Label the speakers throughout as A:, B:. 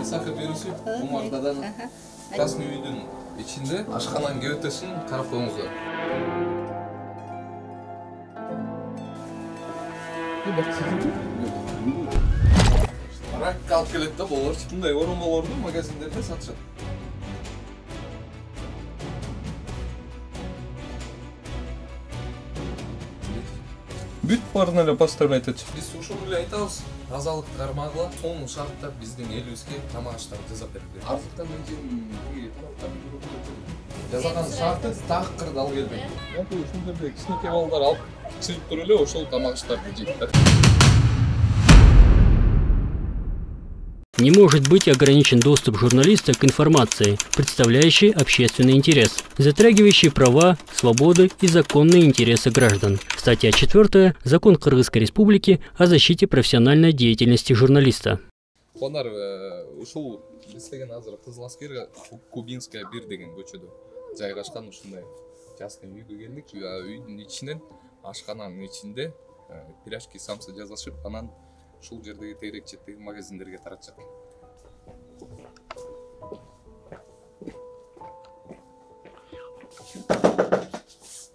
A: Сахар вирусы Умардадан Красный үйдүн ичинде ашкананын кебетесин карап коюңуздар. Рак алып келет да болор. Мындай оромолорду магазиндерде сатышат. Бүт барын эле поставлять этчи. Биз ушуну эле айтабыз. Тазалык кармагыла сонун шартта биздин элибизге тамак аштар жасап берилген. Артыктан жазылган шарты такыр ал келбейт. Ушундай кичинекей балдар алып чыгып туруп эле ошол тамак аштарды жейт да.
B: Не может быть ограничен доступ журналиста к информации, представляющей общественный интерес, затрагивающей права, свободы и законные интересы граждан. Статья 4. Закон Кыргызской Республики о защите профессиональной деятельности журналиста.
A: Конар ушул биздеген азыр Кызыл Аскер Кубинская 1 деген көчөдө жайгашкан ушундай частный үйгө келдик. Үйдүн ичинен ашкананын ичинде пирожки самсы жасашып, анан ушул жердеги тегерекчеттеги магазиндерге таратышат.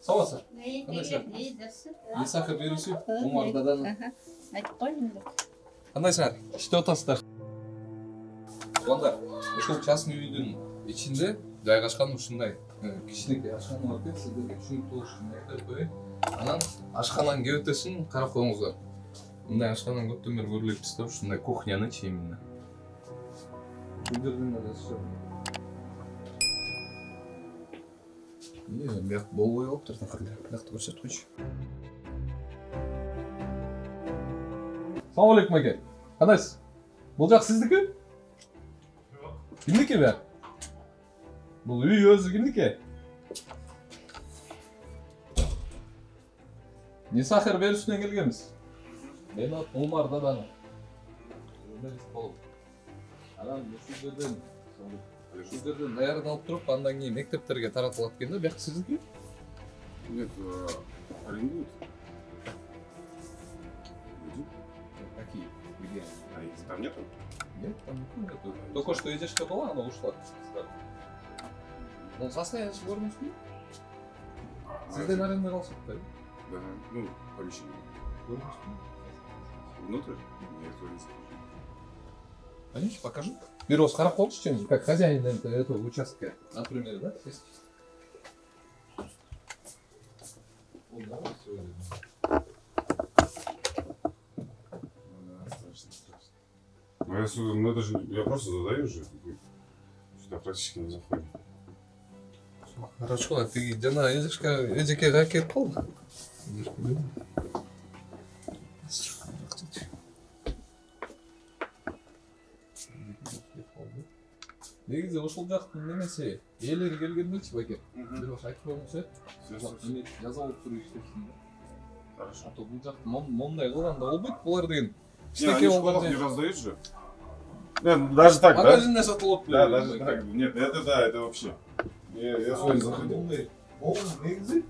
A: Сабаса. Не сахар вирусы Умардадан.
C: Айтып койдум.
A: Кандай сахар? Иштеп атасыздар. Сонда ушул частный үйдүн ичинде жайгашкан ушундай кичинекей ашкана бар экен, сиздерге түшүнүктүү болуш үчүн айтып коеюн. Анан ашкананын кебетесин карап коюңуздар. Мындай ашканан көптөн бери көрүлөт да, ушундай кухнянычы именно. Бул жерден эле жасашат. Бияк болбой калыптыр такыр. Биякты көрсөтүп койчу. Салам алейкум аке. Кандайсыз? Бул жак сиздики? Кимдики бияк? Бул үй өзү кимдики? Не сахар берүүсүнөн келгенбиз. Мен атым Умардадан. Журналист болуп. Анан ушул жерден даярдалып туруп, андан кийин мектептерге таратылат экен да, бияк сиздики?
D: Нет, арендуют.
A: Какие? Где?
D: А их там нету?
A: Нет, там нету. Только что Эдишка была, она ушла. Ну, состояние сложность нет. Сизден аренда калсак да?
D: Да, ну, помещение. Внутрь? Нет, улица.
A: Конечно, покажу. Берос, карап коңузчу чем, как хозяин этого участка, например, да? Есть.
D: Ну, это же, я просто задаю же. Сюда практически не заходим.
A: Хорошо, а ты жана Эдикеге келип калдың? Негизи ушул жактын немеси ээлери келгендечи байке. Бирок айтып коюңузчу. Эме жаза алып туруп иштепсиң да.
D: Хорошо.
A: А то бул жакты мондай кылганда болбойт булар деген.
D: Кичинекей балдар не раздают же. Нет, даже так, да?
A: Магазинде сатылып.
D: Да, даже так. Нет, это да, это вообще. Я с вами заходил.
A: Ол негизи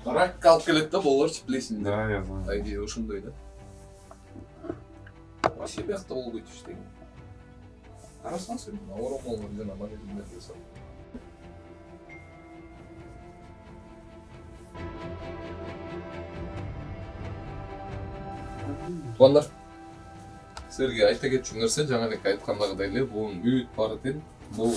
A: рак алып келет да, болорчу билесиң.
D: Да, я знаю.
A: Айди ушундай да. Вообще биякта болбойт иштеген. Карасаңыз, оромолор жана магазиндерде сатып. Тугандар, силерге айта кетчү нерсе, жаңа эле айткандагыдай эле, бул бүт бар экен. Бул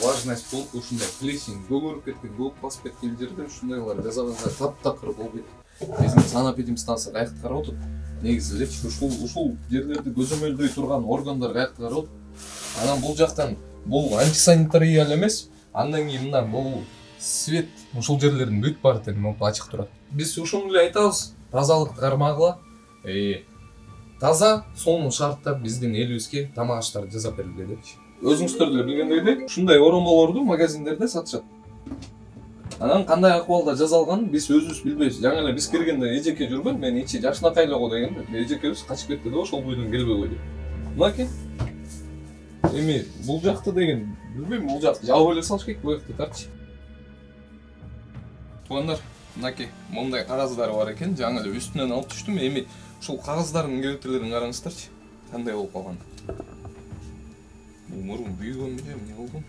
A: важность болуп ушундай плесень көгөрүп кеткен, көк басып кеткен жерде ушундайлар жасаганга таптакыр болбойт. Биздин санэпидемстанция каякта карап отур. Негизи элечи ушул жерлерди көзөмөлдөй турган органдар каякта карап отур. Анан бул жактан бул антисанитария эмес, андан кийин мына бул свет ушул жерлердин бүт бар экен, монтип ачык турат. Биз ушуну эле айтабыз, тазалык кармагыла. Таза, сонун шартта биздин элибизге тамак аштар жасап берилген депчи. Өзүңүздөр деле билгендей, ушундай оромолорду магазиндерде сатышат. Анан кандай акыбалда жасалганын биз өзүбүз билбейбиз. Жаңа эле биз киргенде эжеке жүргөн, мен ичи жашынакай эле го дегенде, эжекебиз качып кетти да, ошол бойдон келбей койду. Мынаки эми бул жакты деген, билбейм, бул жакты жабып эле салыш керек, бул жакты тартчы. Тугандар, мынаки мондай кагаздар бар экен, жаңа эле үстүнөн алып түштүм. Эми ушул кагаздардын кебетелерин караңыздарчы, кандай болуп калган. Мурун büyüгөн беле эмне болду?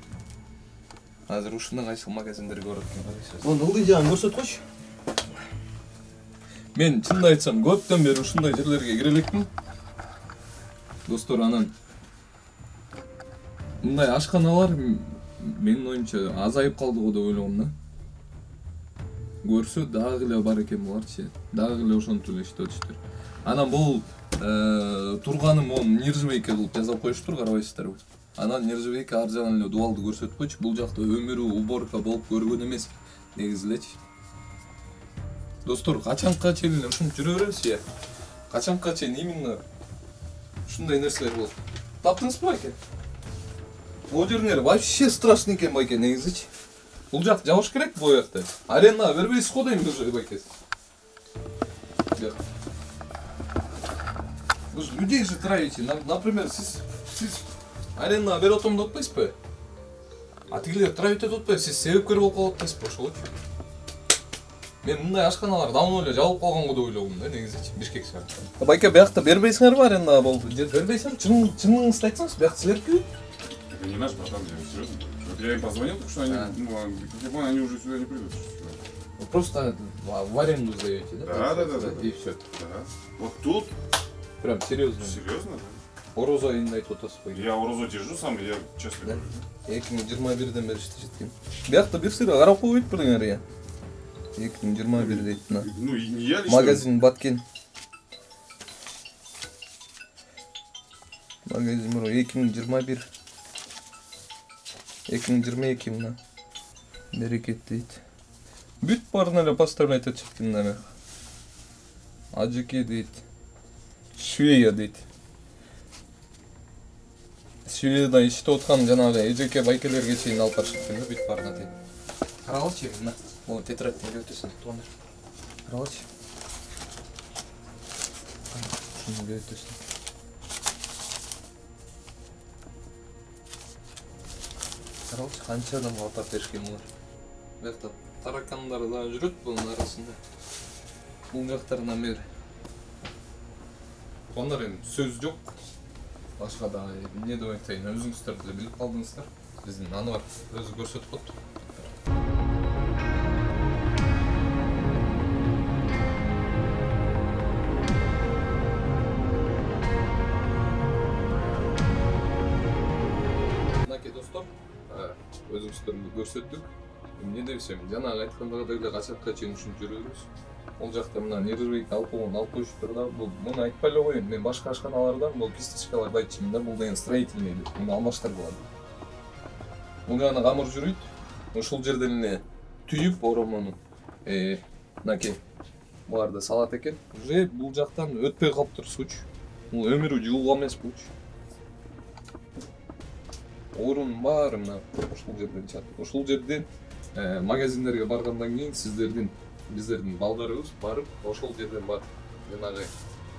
A: Азыр ушундай кайсыл магазиндерге барат экен.
C: Оны ылдый жагын көрсөткөчү.
A: Мен чынды айтсам, көптөн бери ушундай жерлерге кире элекмин. Достор, анан мындай ашканалар менин оюмча азайып калды го деп ойлогом да. Көрсө дагы эле бар экен буларчы. Дагы эле ошентип эле иштетишти. Анан бул турганым он нержавейка кылып жазып коюштур, карабайсыздарбы? Анан нержавейка ар жагын эле дубалды көрсөткөчү. Бул жакта өмүрү уборка болуп көргөн эмес. Негизи элечи. Достор, качанга чейин ушинтип жүрө беребиз я? Качанга чейин именно ушундай нерселер болот? Таптыңызбы байке? Бул жердер вообще страшный экен байке, негизичи. Бул жак жабыш керек бу жакта. Аренда бербейсиз го дейм уже байке. Вы же людей же травите. Например, сиз аренда берип отом деп атпайсызбы? А тигилер травить деп атпайсыз, сиз себепкер болуп калып атпайсызбы ошолочу? Мен мындай ашканалар давно эле жабылып калган го деп ойлогом да, негизичи, Бишкек шаарында. Байке, биякта бербейсиңерби аренда болду? Бербейсиңер? Чыныңызды айтсаңыз, биякта силердики?
D: Это не наш, братан, серьезно. Вот я им позвонил, так что они, телефон, они уже сюда не придут.
A: Вы просто в аренду сдаете, да?
D: Да.
A: И все.
D: Да. Вот тут.
A: Прям серьезно.
D: Серьезно, да?
A: Орозо айында айтып атасыз.
D: Я Орозо держу сам, я честно говорю.
A: 2021-ден бери иштешет. Биякта бир сыйра карап койбойт бирдеңер я. 2021 дейт мына.
D: Ну и не я лично.
A: Магазин Баткен. Магазин 2021. 2022 мына. Берекет дейт. Бүт барын эле поставлять этишет мына. Ажыке дейт. Швея дейт. Швеяда иштеп аткан жанагы эжеке байкелерге чейин алып барышат экен да, бүт барына дейт. Каралычы мына. О, тетрадьтен өтөсүн тугандар. Каралычы. Шуну өтөсүн. Каралычы канча адамга атап беришкен булар. Бuyakta таракандар да жүрөт bunun арасында. Бул жактарынан бери. Ондар эми сөз жок. Башка да эмне деп айтайын, өзүңүздөр деле билип калдыңыздар. Биздин Анвар өзү көрсөтүп копту. Мынакей достор, өзүңүздөрдү көрсөттүк. Эмне десем, жанагы айткандагыдай эле качакка чейин ушинтип жүрөбүз. Ол жакта мына нержавейка алып коюштур да. Муну айтпай эле коеюн. Мен башка ашканалардан бул кисточкаларды айтчымын да. Бул деген строительный деп. Муну алмаштыргыла. Бул жана камыр жүрөйт. Ушул жерден эле түйүп оромону мынакей буларды салат экен. Уже бул жактан өтпөй калыптыр суч. Бул өмүрү жууга эмес булчу. Орун бар мына ушул жерден чат. Ушул жерден магазиндерге баргандан кийин биздердин балдарыбыз барып ошол жерден барып жанагы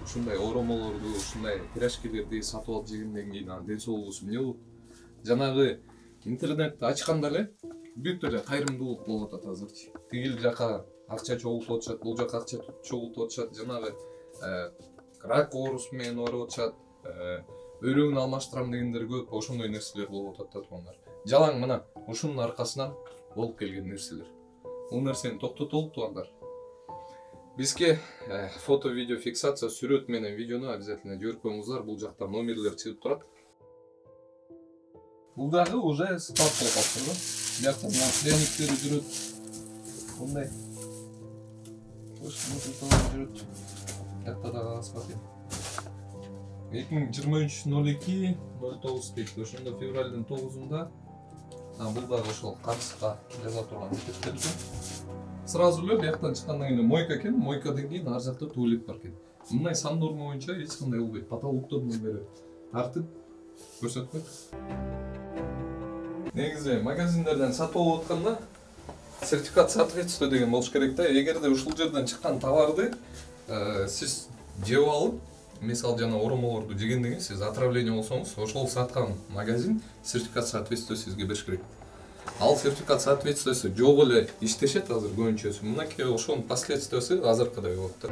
A: ушундай оромолорду, ушундай пирожкилерди сатып алып жегенден кийин ден соолугубуз эмне болот? Жанагы интернетти ачканда эле бүт эле кайрымдуулук болуп атат азырчы. Тигил жака акча чогултуп атышат, бул жака акча чогултуп атышат, жанагы рак оорусу менен ооруп атышат, өйрөгүн алмаштырам дегендер көп, ошондой нерселер болуп атат да туугандар. Жалаң мына ушунун аркасынан болуп келген нерселер. Бул нерсени токтотолуп туугандар. Бизге фото, видео фиксация, сүрөт менен видеону обязательно жиберип коюңуздар. Бул жакта номерлер чыгып турат. Бул дагы уже склад болуп калыптыр да. Биякта мына пряниктери жүрөт. Мындай. Ушундай жүрөт. Биякта дагы асфальт. 2023-02-09 дейт. Ошондо февралдын 9-унда бул дагы ошол Камскка жаза турган мектептер. Сразу эле бияктан чыккандан кийин мойка экен, мойкадан кийин ар жакта туалет бар экен. Мындай сан норма боюнча эч кандай болбойт. Потолоктордон бери тартып көрсөтпөйт. Негизи магазиндерден сатып алып атканда сертификат соответствия деген болуш керек да. Эгерде ушул жерден чыккан товарды сиз жеп алып, мисалы жана оромолорду жегенден кийин сиз отравление болсоңуз, ошол саткан магазин сертификат соответствия сизге бериш керек. Ал сертификат соответствиясы жок эле иштешет азыр көбүнчөсү. Мынакей ошонун последствиясы азыркыдай болот да.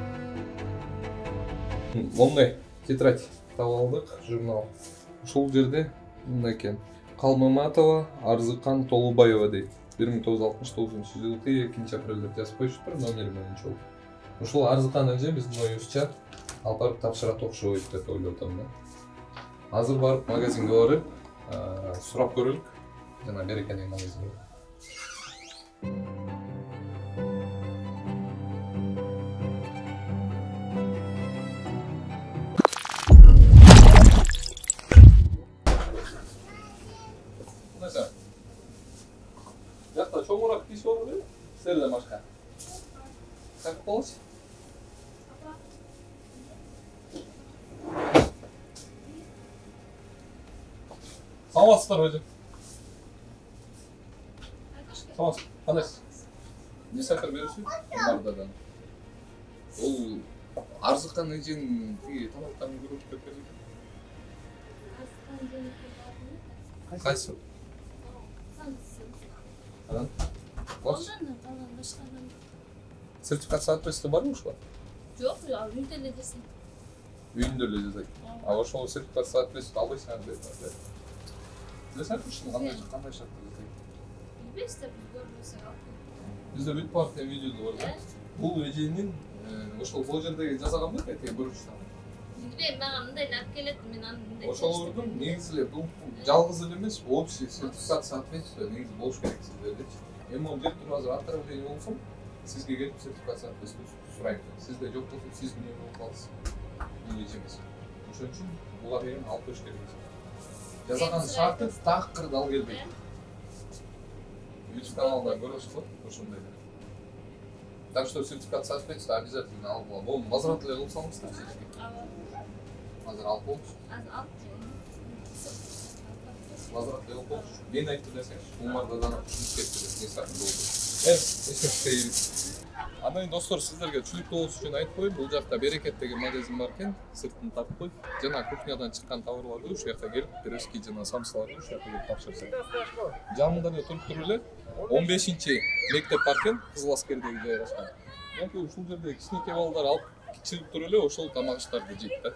A: Мондай тетрадь таап алдык, журнал. Ушул жерде Мындай экен. Калмыматова Арзыкан Толубаева дейт. 1969 жылы 2 апрелде жазып коюшуптур номери менен чогуу. Ушул Арзыкан эже биздин оюбузча алып барып тапшырат окшойт деп ойлоп атам да. Азыр барып магазинге барып, сурап көрөлүк. Жана Берекенин магазинге. Жақта чоңырақ киіз бар ғой, сәрді машқа. Қақып болыз? Саламатсыздар өзі. Саламатсыз, қандайсыз? Не сәпір бересіз? Бардадан. Ол Арзыкан эженин тиги тамақтарын көріп кеткен екен. Қайсы? Сертификат соответствия бар ма ушуга?
C: Жок, үйдө эле жасайм.
A: Үйүндө эле жасайт. А ошол сертификат соответствия албайсыңар дейт. Билесиңерби ушуну кандай шартта жасайт?
C: Билбейсиздер, бизде болсо
A: Бизде бүт партия видеодо бар да. Бул эженин ошол бул жердеги жасаган бек эти көрүнүштү.
C: билбейм, мага мындай алып келет, мен аны мындай.
A: Ошол урдун негизи эле бул жалгыз эле эмес, общий сертификат соответствия негизи болуш керек сиздердечи. Эми могу деп туруп азыр отправление болсом, сизге келип сертификат соответствия сурайм. Сизде жок болсо сиз эмне болуп каласыз. Бул эч эмес. Ошон үчүн булар эми алып коюш керек. Жасаган шарты такыр дал келбейт. YouTube каналда көрөсүз го, ошондой. Так что сертификат соответствия обязательно алып алам. Бул возврат эле кылып салыңыздар сизге. Азыр алып болчу.
C: Азыр алып.
A: Возврат эле болчу. Мен айтты десеңиз, Умардадан түшүнүп кетти деп несакын болду. Эсептейбиз. Андан достор, сиздерге түшүнүктүү болуш үчүн айтып коеюн, бул жакта Берекет деген магазин бар экен, сыртын тартып коюп, жана кухнядан чыккан товарларды ушул жакка келип, пирожки жана самсаларды ушул жакка келип тапшырса. Жанында эле туруп эле 15-чи мектеп бар экен, Кызыл Аскердеги жайгашкан. Яки ушул жерде кичинекей балдар алып чыгып туруп эле ошол тамак аштарды жейт да.